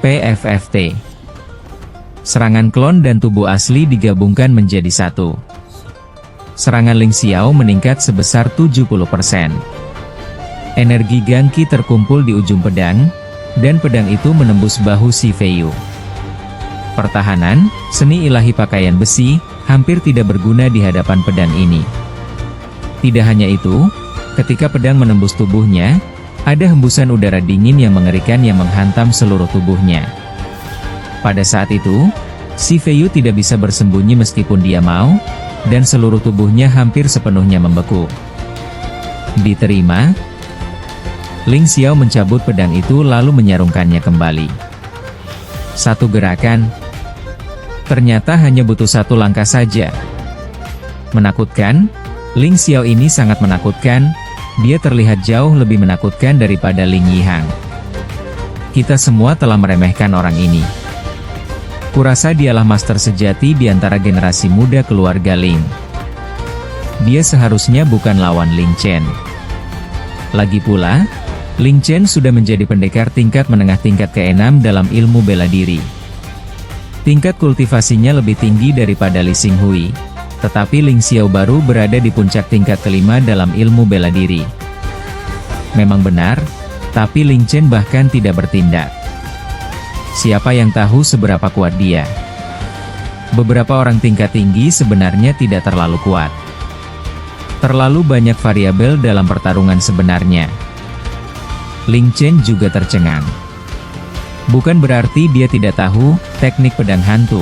PFFT. Serangan klon dan tubuh asli digabungkan menjadi satu. Serangan Ling Xiao meningkat sebesar 70%. Energi Gangqi terkumpul di ujung pedang, dan pedang itu menembus bahu Xi Feiyu. Pertahanan, seni ilahi pakaian besi, hampir tidak berguna di hadapan pedang ini. Tidak hanya itu, ketika pedang menembus tubuhnya, ada hembusan udara dingin yang mengerikan yang menghantam seluruh tubuhnya. Pada saat itu, Xi Feiyu tidak bisa bersembunyi meskipun dia mau, dan seluruh tubuhnya hampir sepenuhnya membeku. Diterima, Ling Xiao mencabut pedang itu lalu menyarungkannya kembali. Satu gerakan. Ternyata hanya butuh satu langkah saja. Menakutkan? Ling Xiao ini sangat menakutkan, dia terlihat jauh lebih menakutkan daripada Ling Yihang. Kita semua telah meremehkan orang ini. Kurasa dialah master sejati di antara generasi muda keluarga Ling. Dia seharusnya bukan lawan Ling Chen. Lagi pula, Ling Chen sudah menjadi pendekar tingkat menengah tingkat ke-6 dalam ilmu bela diri. Tingkat kultivasinya lebih tinggi daripada Li Xinghui, tetapi Ling Xiao baru berada di puncak tingkat ke-5 dalam ilmu bela diri. Memang benar, tapi Ling Chen bahkan tidak bertindak. Siapa yang tahu seberapa kuat dia? Beberapa orang tingkat tinggi sebenarnya tidak terlalu kuat. Terlalu banyak variabel dalam pertarungan sebenarnya. Ling Chen juga tercengang. Bukan berarti dia tidak tahu teknik pedang hantu,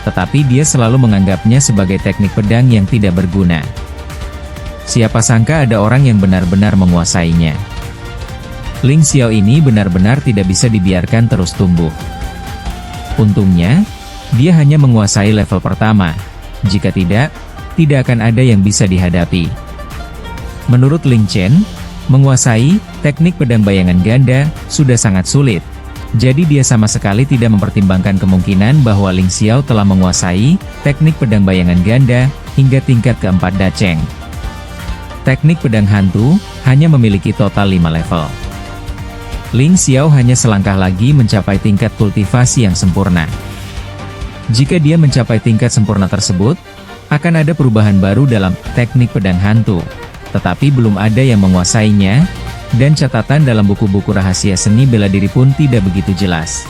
tetapi dia selalu menganggapnya sebagai teknik pedang yang tidak berguna. Siapa sangka ada orang yang benar-benar menguasainya. Ling Xiao ini benar-benar tidak bisa dibiarkan terus tumbuh. Untungnya, dia hanya menguasai level pertama. Jika tidak akan ada yang bisa dihadapi. Menurut Ling Chen, menguasai teknik pedang bayangan ganda sudah sangat sulit. Jadi dia sama sekali tidak mempertimbangkan kemungkinan bahwa Ling Xiao telah menguasai teknik pedang bayangan ganda hingga tingkat keempat Dacheng. Teknik pedang hantu hanya memiliki total 5 level. Ling Xiao hanya selangkah lagi mencapai tingkat kultivasi yang sempurna. Jika dia mencapai tingkat sempurna tersebut, akan ada perubahan baru dalam teknik pedang hantu, tetapi belum ada yang menguasainya, dan catatan dalam buku-buku rahasia seni bela diri pun tidak begitu jelas.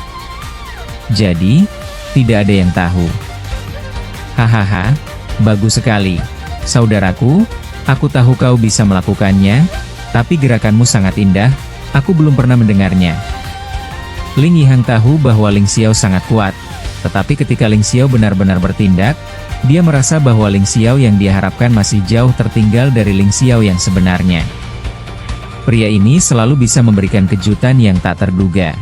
Jadi, tidak ada yang tahu. Hahaha, bagus sekali. Saudaraku, aku tahu kau bisa melakukannya, tapi gerakanmu sangat indah. Aku belum pernah mendengarnya. Ling Yihang tahu bahwa Ling Xiao sangat kuat, tetapi ketika Ling Xiao benar-benar bertindak, dia merasa bahwa Ling Xiao yang dia harapkan masih jauh tertinggal dari Ling Xiao yang sebenarnya. Pria ini selalu bisa memberikan kejutan yang tak terduga.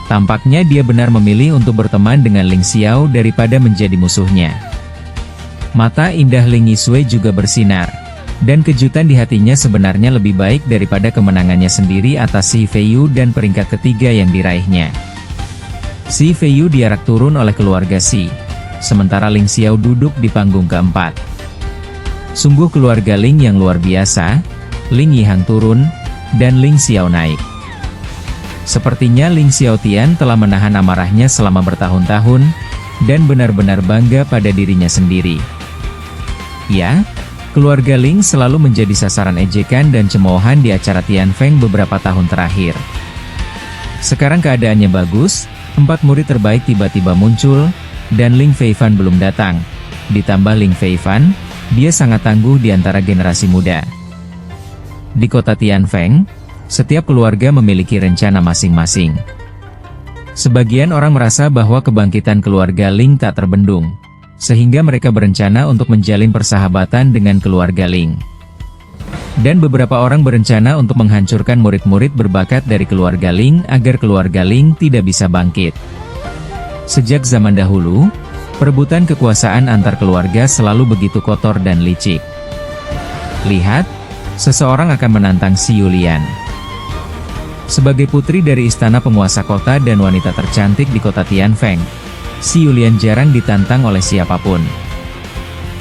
Tampaknya dia benar memilih untuk berteman dengan Ling Xiao daripada menjadi musuhnya. Mata indah Ling Yisui juga bersinar. Dan kejutan di hatinya sebenarnya lebih baik daripada kemenangannya sendiri atas Xi Feiyu dan peringkat ketiga yang diraihnya. Xi Feiyu diarak turun oleh keluarga Xi, sementara Ling Xiao duduk di panggung keempat. Sungguh keluarga Ling yang luar biasa. Ling Yihang turun, dan Ling Xiao naik. Sepertinya Ling Xiaotian telah menahan amarahnya selama bertahun-tahun, dan benar-benar bangga pada dirinya sendiri. Ya, keluarga Ling selalu menjadi sasaran ejekan dan cemoohan di acara Tianfeng beberapa tahun terakhir. Sekarang keadaannya bagus, 4 murid terbaik tiba-tiba muncul, dan Ling Feifan belum datang. Ditambah Ling Feifan, dia sangat tangguh di antara generasi muda. Di kota Tianfeng, setiap keluarga memiliki rencana masing-masing. Sebagian orang merasa bahwa kebangkitan keluarga Ling tak terbendung, sehingga mereka berencana untuk menjalin persahabatan dengan keluarga Ling. Dan beberapa orang berencana untuk menghancurkan murid-murid berbakat dari keluarga Ling agar keluarga Ling tidak bisa bangkit. Sejak zaman dahulu, perebutan kekuasaan antar keluarga selalu begitu kotor dan licik. Lihat, seseorang akan menantang Xi Yulian. Sebagai putri dari istana penguasa kota dan wanita tercantik di kota Tianfeng, Xi Yulian jarang ditantang oleh siapapun.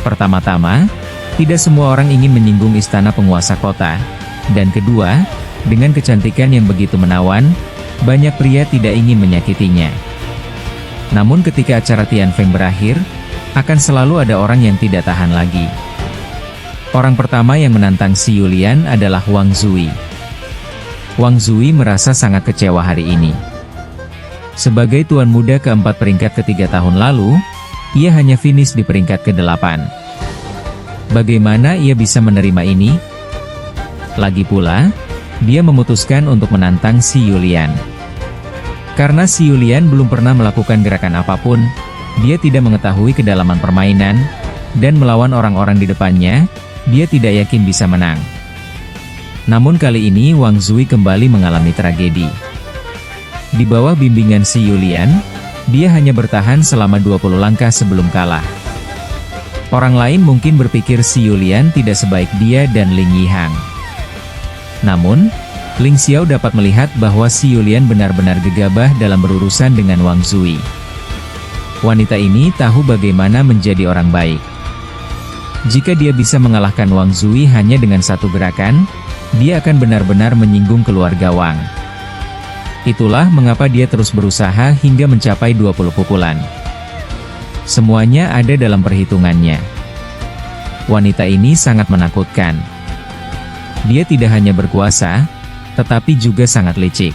Pertama-tama, tidak semua orang ingin menyinggung istana penguasa kota. Dan kedua, dengan kecantikan yang begitu menawan, banyak pria tidak ingin menyakitinya. Namun ketika acara Tianfeng berakhir, akan selalu ada orang yang tidak tahan lagi. Orang pertama yang menantang si Yulian adalah Wang Zui. Wang Zui merasa sangat kecewa hari ini. Sebagai tuan muda keempat peringkat ketiga tahun lalu, ia hanya finish di peringkat ke-8. Bagaimana ia bisa menerima ini? Lagi pula, dia memutuskan untuk menantang si Yulian. Karena si Yulian belum pernah melakukan gerakan apapun, dia tidak mengetahui kedalaman permainan, dan melawan orang-orang di depannya, dia tidak yakin bisa menang. Namun kali ini Wang Zui kembali mengalami tragedi. Di bawah bimbingan si Yulian, dia hanya bertahan selama 20 langkah sebelum kalah. Orang lain mungkin berpikir si Yulian tidak sebaik dia dan Ling Yihang. Namun, Ling Xiao dapat melihat bahwa si Yulian benar-benar gegabah dalam berurusan dengan Wang Zui. Wanita ini tahu bagaimana menjadi orang baik. Jika dia bisa mengalahkan Wang Zui hanya dengan satu gerakan, dia akan benar-benar menyinggung keluarga Wang. Itulah mengapa dia terus berusaha hingga mencapai 20 pukulan. Semuanya ada dalam perhitungannya. Wanita ini sangat menakutkan. Dia tidak hanya berkuasa, tetapi juga sangat licik.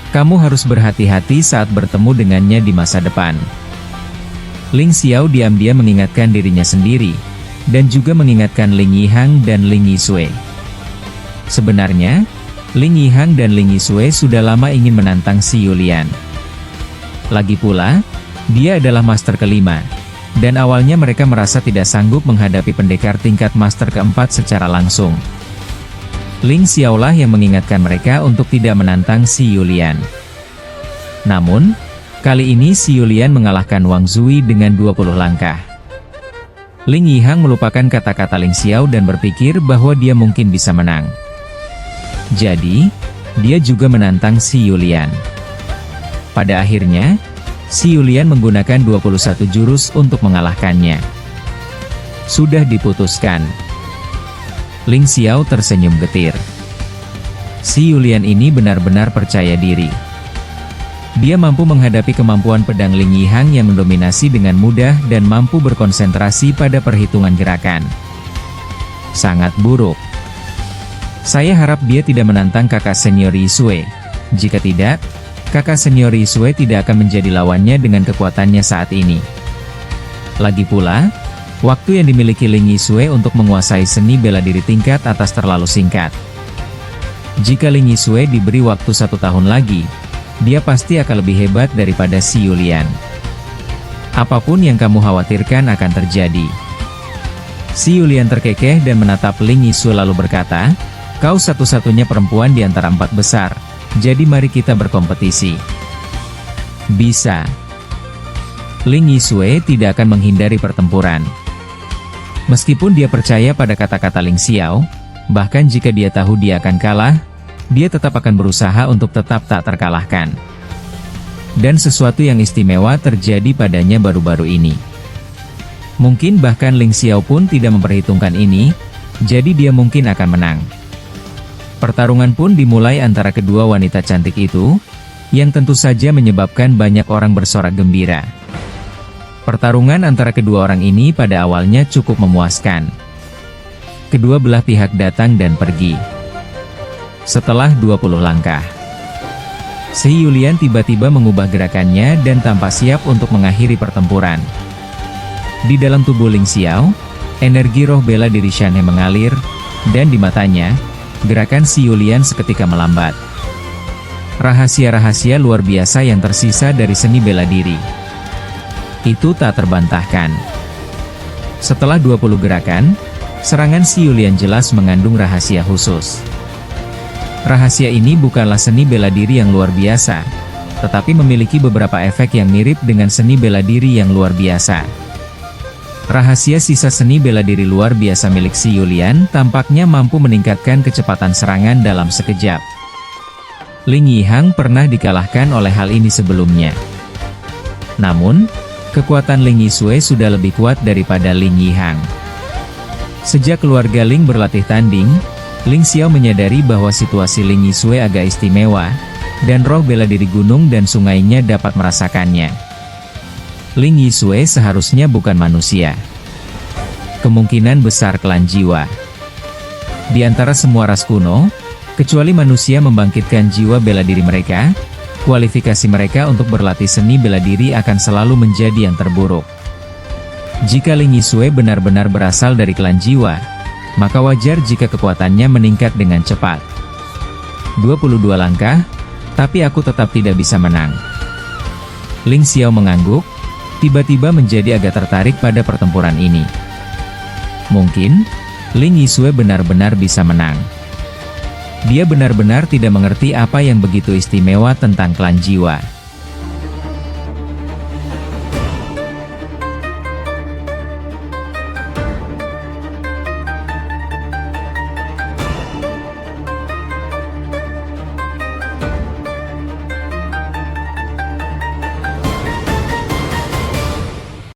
Kamu harus berhati-hati saat bertemu dengannya di masa depan. Ling Xiao diam-diam mengingatkan dirinya sendiri, dan juga mengingatkan Ling Yihang dan Ling Yisui. Sebenarnya, Ling Yihang dan Ling Yisui sudah lama ingin menantang si Yulian. Lagi pula, dia adalah master kelima, dan awalnya mereka merasa tidak sanggup menghadapi pendekar tingkat master keempat secara langsung. Ling Xiao lah yang mengingatkan mereka untuk tidak menantang si Yulian. Namun, kali ini si Yulian mengalahkan Wang Zui dengan 20 langkah. Ling Yihang melupakan kata-kata Ling Xiao dan berpikir bahwa dia mungkin bisa menang. Jadi, dia juga menantang si Yulian. Pada akhirnya, si Yulian menggunakan 21 jurus untuk mengalahkannya. Sudah diputuskan. Ling Xiao tersenyum getir. Si Yulian ini benar-benar percaya diri. Dia mampu menghadapi kemampuan pedang Ling Yihang yang mendominasi dengan mudah dan mampu berkonsentrasi pada perhitungan gerakan. Sangat buruk. Saya harap dia tidak menantang kakak senior Yisui. Jika tidak, kakak senior Yisui tidak akan menjadi lawannya dengan kekuatannya saat ini. Lagi pula, waktu yang dimiliki Ling Yisui untuk menguasai seni bela diri tingkat atas terlalu singkat. Jika Ling Yisui diberi waktu 1 tahun lagi, dia pasti akan lebih hebat daripada si Yulian. Apapun yang kamu khawatirkan akan terjadi. Si Yulian terkekeh dan menatap Ling Yisui lalu berkata, kau satu-satunya perempuan di antara 4 besar, jadi mari kita berkompetisi. Bisa. Ling Yisui tidak akan menghindari pertempuran. Meskipun dia percaya pada kata-kata Ling Xiao, bahkan jika dia tahu dia akan kalah, dia tetap akan berusaha untuk tetap tak terkalahkan. Dan sesuatu yang istimewa terjadi padanya baru-baru ini. Mungkin bahkan Ling Xiao pun tidak memperhitungkan ini, jadi dia mungkin akan menang. Pertarungan pun dimulai antara kedua wanita cantik itu, yang tentu saja menyebabkan banyak orang bersorak gembira. Pertarungan antara kedua orang ini pada awalnya cukup memuaskan. Kedua belah pihak datang dan pergi. Setelah 20 langkah, si Yulian tiba-tiba mengubah gerakannya dan tampak siap untuk mengakhiri pertempuran. Di dalam tubuh Ling Xiao, energi roh bela diri Shanhe mengalir, dan di matanya, gerakan si Yulian seketika melambat. Rahasia-rahasia luar biasa yang tersisa dari seni bela diri. Itu tak terbantahkan. Setelah 20 gerakan, serangan si Yulian jelas mengandung rahasia khusus. Rahasia ini bukanlah seni bela diri yang luar biasa, tetapi memiliki beberapa efek yang mirip dengan seni bela diri yang luar biasa. Rahasia sisa seni bela diri luar biasa milik si Yulian tampaknya mampu meningkatkan kecepatan serangan dalam sekejap. Ling Yihang pernah dikalahkan oleh hal ini sebelumnya. Namun, kekuatan Ling Yisui sudah lebih kuat daripada Ling Yihang. Sejak keluarga Ling berlatih tanding, Ling Xiao menyadari bahwa situasi Ling Yisui agak istimewa, dan roh bela diri gunung dan sungainya dapat merasakannya. Ling Yisue seharusnya bukan manusia. Kemungkinan besar klan jiwa. Di antara semua ras kuno, kecuali manusia membangkitkan jiwa bela diri mereka, kualifikasi mereka untuk berlatih seni bela diri akan selalu menjadi yang terburuk. Jika Ling Yisue benar-benar berasal dari klan jiwa, maka wajar jika kekuatannya meningkat dengan cepat. 22 langkah, tapi aku tetap tidak bisa menang. Ling Xiao mengangguk, tiba-tiba menjadi agak tertarik pada pertempuran ini. Mungkin, Ling Yisue benar-benar bisa menang. Dia benar-benar tidak mengerti apa yang begitu istimewa tentang klan jiwa.